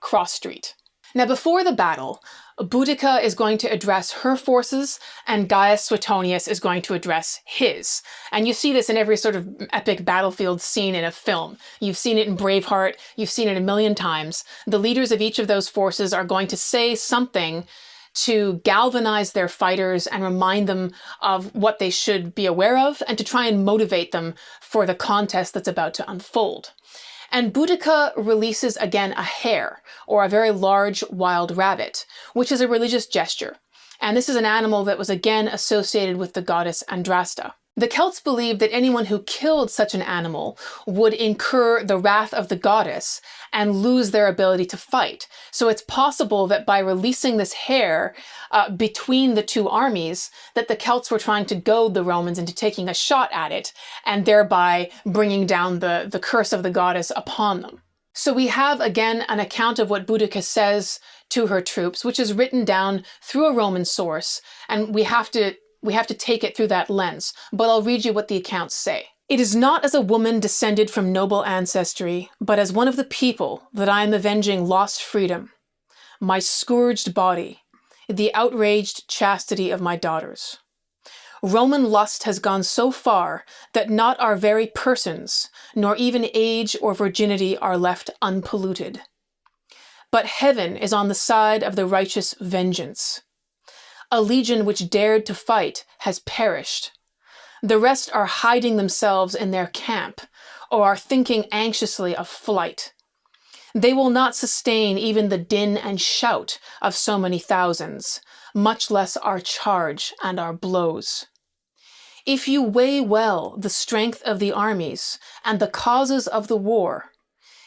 cross street. Now, before the battle, Boudica is going to address her forces, and Gaius Suetonius is going to address his. And you see this in every sort of epic battlefield scene in a film. You've seen it in Braveheart, you've seen it a million times. The leaders of each of those forces are going to say something to galvanize their fighters and remind them of what they should be aware of, and to try and motivate them for the contest that's about to unfold. And Boudicca releases again a hare, or a very large wild rabbit, which is a religious gesture. And this is an animal that was again associated with the goddess Andrasta. The Celts believed that anyone who killed such an animal would incur the wrath of the goddess and lose their ability to fight. So it's possible that by releasing this hare between the two armies, that the Celts were trying to goad the Romans into taking a shot at it, and thereby bringing down the curse of the goddess upon them. So we have again an account of what Boudica says to her troops, which is written down through a Roman source, and we have to take it through that lens, but I'll read you what the accounts say. "It is not as a woman descended from noble ancestry, but as one of the people that I am avenging lost freedom, my scourged body, the outraged chastity of my daughters. Roman lust has gone so far that not our very persons, nor even age or virginity are left unpolluted. But heaven is on the side of the righteous vengeance. A legion which dared to fight has perished. The rest are hiding themselves in their camp, or are thinking anxiously of flight. They will not sustain even the din and shout of so many thousands, much less our charge and our blows. If you weigh well the strength of the armies and the causes of the war,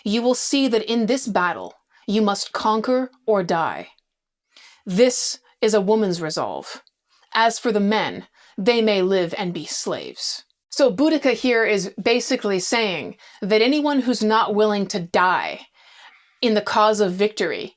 you will see that in this battle you must conquer or die. This is a woman's resolve. As for the men, they may live and be slaves." So Boudica here is basically saying that anyone who's not willing to die in the cause of victory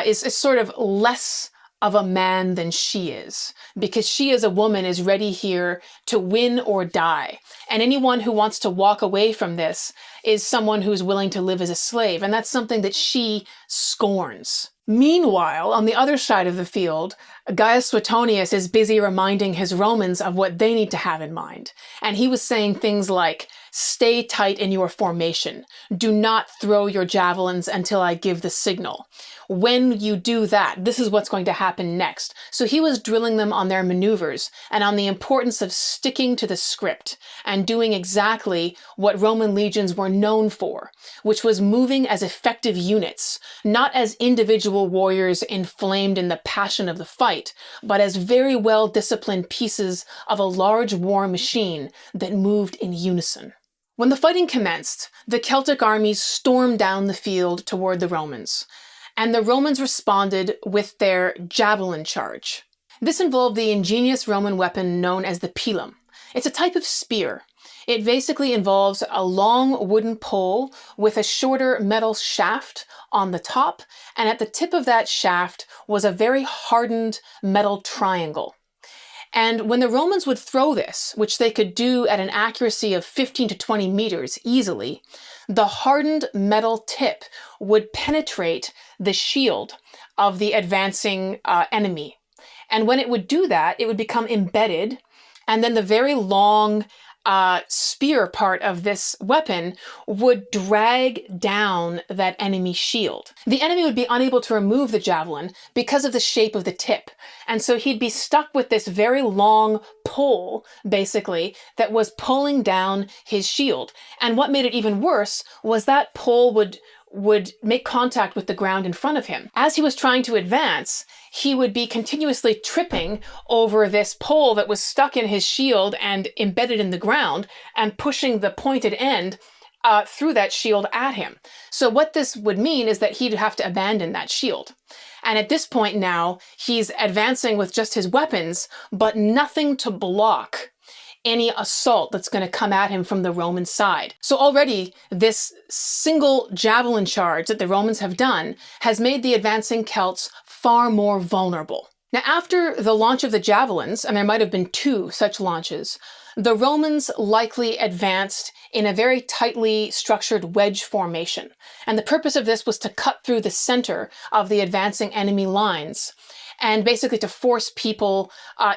is sort of less of a man than she is, because she as a woman is ready here to win or die. And anyone who wants to walk away from this is someone who's willing to live as a slave, and that's something that she scorns. Meanwhile, on the other side of the field, Gaius Suetonius is busy reminding his Romans of what they need to have in mind. And he was saying things like, "Stay tight in your formation. Do not throw your javelins until I give the signal. When you do that, this is what's going to happen next." So he was drilling them on their maneuvers and on the importance of sticking to the script and doing exactly what Roman legions were known for, which was moving as effective units, not as individual warriors inflamed in the passion of the fight, but as very well-disciplined pieces of a large war machine that moved in unison. When the fighting commenced, the Celtic armies stormed down the field toward the Romans, and the Romans responded with their javelin charge. This involved the ingenious Roman weapon known as the pilum. It's a type of spear. It basically involves a long wooden pole with a shorter metal shaft on the top, and at the tip of that shaft was a very hardened metal triangle. And when the Romans would throw this, which they could do at an accuracy of 15 to 20 meters easily, the hardened metal tip would penetrate the shield of the advancing enemy. And when it would do that, it would become embedded, and then the very long spear part of this weapon would drag down that enemy shield. The enemy would be unable to remove the javelin because of the shape of the tip. And so he'd be stuck with this very long pole, basically, that was pulling down his shield. And what made it even worse was that pole would make contact with the ground in front of him. As he was trying to advance, he would be continuously tripping over this pole that was stuck in his shield and embedded in the ground, and pushing the pointed end through that shield at him. So what this would mean is that he'd have to abandon that shield. And at this point now, he's advancing with just his weapons, but nothing to block any assault that's going to come at him from the Roman side. So already this single javelin charge that the Romans have done has made the advancing Celts far more vulnerable. Now, after the launch of the javelins, and there might have been 2 such launches, the Romans likely advanced in a very tightly structured wedge formation. And the purpose of this was to cut through the center of the advancing enemy lines, and basically to force people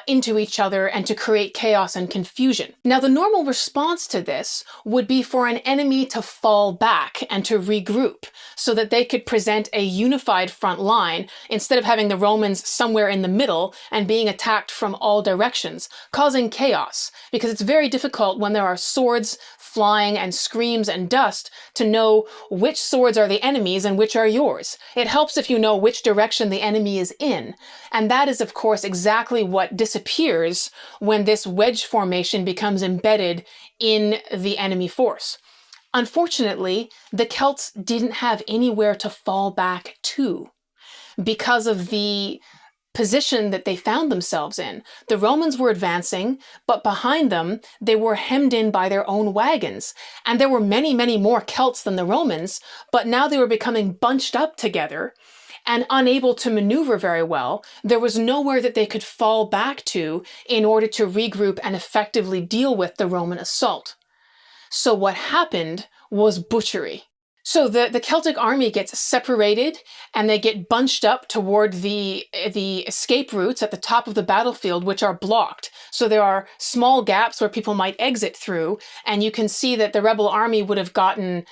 into each other and to create chaos and confusion. Now, the normal response to this would be for an enemy to fall back and to regroup so that they could present a unified front line instead of having the Romans somewhere in the middle and being attacked from all directions, causing chaos, because it's very difficult when there are swords flying and screams and dust to know which swords are the enemy's and which are yours. It helps if you know which direction the enemy is in. And that is, of course, exactly what disappears when this wedge formation becomes embedded in the enemy force. Unfortunately, the Celts didn't have anywhere to fall back to because of the position that they found themselves in. The Romans were advancing, but behind them, they were hemmed in by their own wagons. And there were many, many more Celts than the Romans, but now they were becoming bunched up together and unable to maneuver very well. There was nowhere that they could fall back to in order to regroup and effectively deal with the Roman assault. So what happened was butchery. So the Celtic army gets separated and they get bunched up toward the escape routes at the top of the battlefield, which are blocked. So there are small gaps where people might exit through, and you can see that the rebel army would have gotten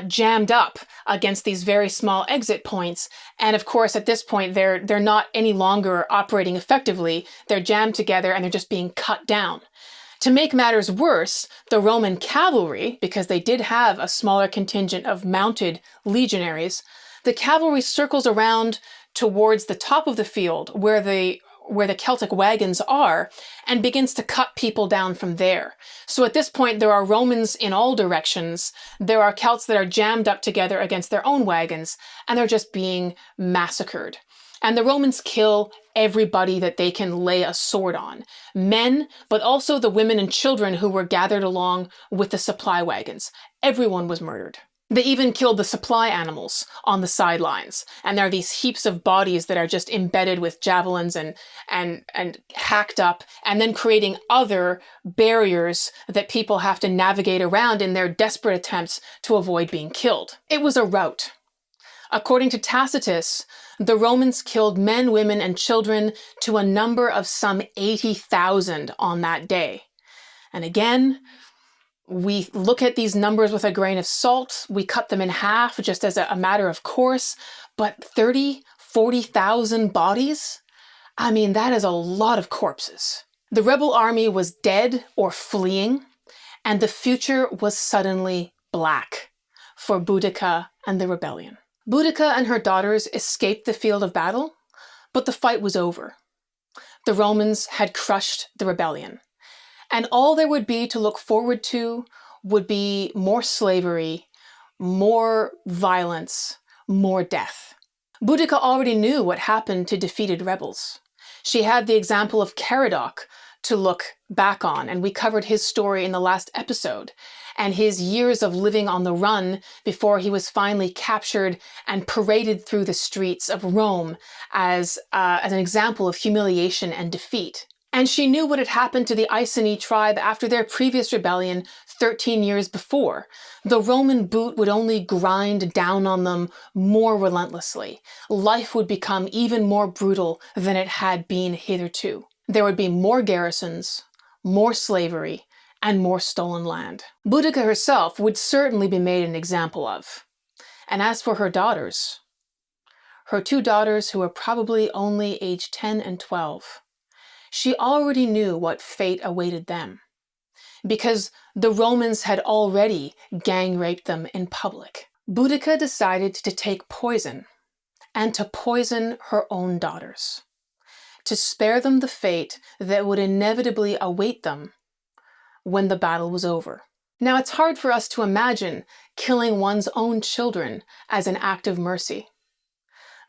jammed up against these very small exit points. And of course, at this point, they're not any longer operating effectively. They're jammed together and they're just being cut down. To make matters worse, the Roman cavalry, because they did have a smaller contingent of mounted legionaries, the cavalry circles around towards the top of the field where the Celtic wagons are and begins to cut people down from there. So at this point, there are Romans in all directions. There are Celts that are jammed up together against their own wagons, and they're just being massacred. And the Romans kill everybody that they can lay a sword on. Men, but also the women and children who were gathered along with the supply wagons. Everyone was murdered. They even killed the supply animals on the sidelines. And there are these heaps of bodies that are just embedded with javelins and hacked up, and then creating other barriers that people have to navigate around in their desperate attempts to avoid being killed. It was a rout. According to Tacitus, the Romans killed men, women, and children to a number of some 80,000 on that day. And again, we look at these numbers with a grain of salt. We cut them in half just as a matter of course. But 30, 40,000 bodies? I mean, that is a lot of corpses. The rebel army was dead or fleeing, and the future was suddenly black for Boudica and the rebellion. Boudica and her daughters escaped the field of battle, but the fight was over. The Romans had crushed the rebellion, and all there would be to look forward to would be more slavery, more violence, more death. Boudica already knew what happened to defeated rebels. She had the example of Caradoc to look back on, and we covered his story in the last episode, and his years of living on the run before he was finally captured and paraded through the streets of Rome as an example of humiliation and defeat. And she knew what had happened to the Iceni tribe after their previous rebellion 13 years before. The Roman boot would only grind down on them more relentlessly. Life would become even more brutal than it had been hitherto. There would be more garrisons, more slavery, and more stolen land. Boudicca herself would certainly be made an example of. And as for her daughters, her 2 daughters who were probably only aged 10 and 12, she already knew what fate awaited them, because the Romans had already gang raped them in public. Boudica decided to take poison and to poison her own daughters, to spare them the fate that would inevitably await them when the battle was over. Now, it's hard for us to imagine killing one's own children as an act of mercy.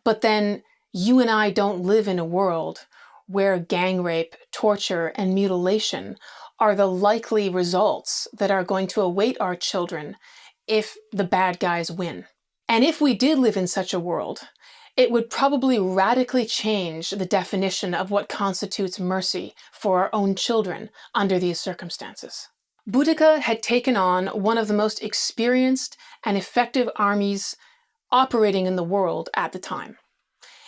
But then you and I don't live in a world where gang rape, torture, and mutilation are the likely results that are going to await our children if the bad guys win. And if we did live in such a world, it would probably radically change the definition of what constitutes mercy for our own children under these circumstances. Boudicca had taken on one of the most experienced and effective armies operating in the world at the time.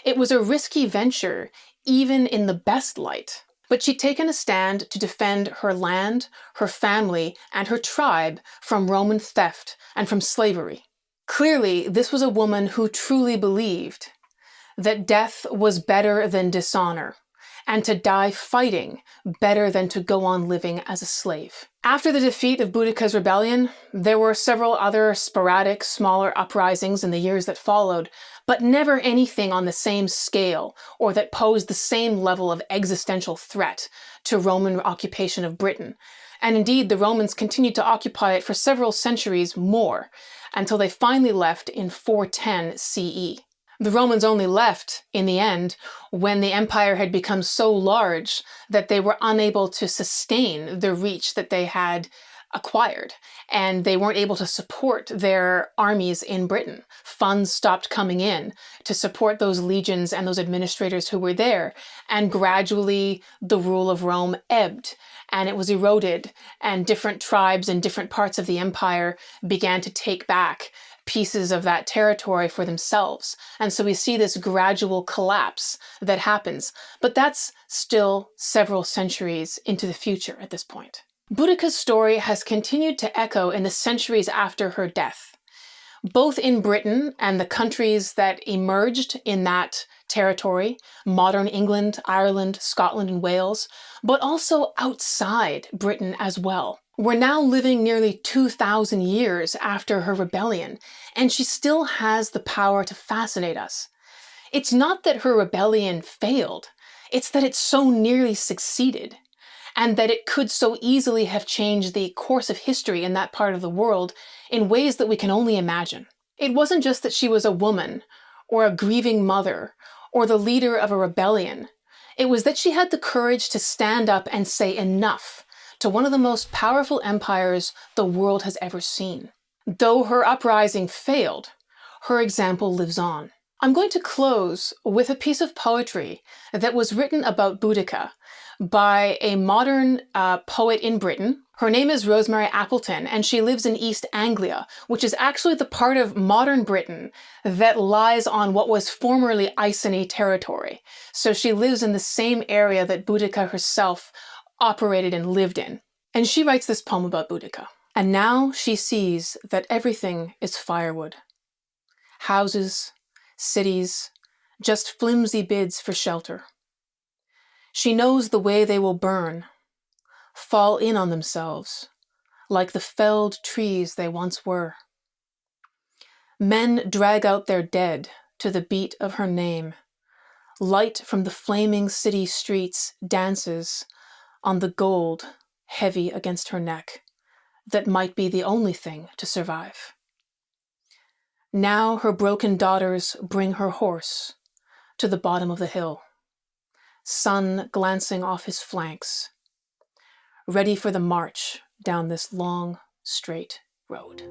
It was a risky venture, even in the best light, but she'd taken a stand to defend her land, her family, and her tribe from Roman theft and from slavery. Clearly, this was a woman who truly believed that death was better than dishonor, and to die fighting better than to go on living as a slave. After the defeat of Boudicca's rebellion, there were several other sporadic, smaller uprisings in the years that followed, but never anything on the same scale or that posed the same level of existential threat to Roman occupation of Britain. And indeed, the Romans continued to occupy it for several centuries more, until they finally left in 410 CE. The Romans only left, in the end, when the empire had become so large that they were unable to sustain the reach that they had acquired, and they weren't able to support their armies in Britain. Funds stopped coming in to support those legions and those administrators who were there, and gradually the rule of Rome ebbed, and it was eroded, and different tribes in different parts of the empire began to take back pieces of that territory for themselves. And so we see this gradual collapse that happens, but that's still several centuries into the future at this point. Boudicca's story has continued to echo in the centuries after her death, both in Britain and the countries that emerged in that territory, modern England, Ireland, Scotland, and Wales, but also outside Britain as well. We're now living nearly 2,000 years after her rebellion, and she still has the power to fascinate us. It's not that her rebellion failed, it's that it so nearly succeeded, and that it could so easily have changed the course of history in that part of the world in ways that we can only imagine. It wasn't just that she was a woman, or a grieving mother, or the leader of a rebellion. It was that she had the courage to stand up and say enough to one of the most powerful empires the world has ever seen. Though her uprising failed, her example lives on. I'm going to close with a piece of poetry that was written about Boudicca by a modern poet in Britain. Her name is Rosemary Appleton, and she lives in East Anglia, which is actually the part of modern Britain that lies on what was formerly Iceni territory. So she lives in the same area that Boudicca herself operated and lived in. And she writes this poem about Boudicca. And now she sees that everything is firewood. Houses, cities, just flimsy bids for shelter. She knows the way they will burn, fall in on themselves, like the felled trees they once were. Men drag out their dead to the beat of her name. Light from the flaming city streets dances on the gold heavy against her neck that might be the only thing to survive. Now her broken daughters bring her horse to the bottom of the hill, sun glancing off his flanks, ready for the march down this long, straight road.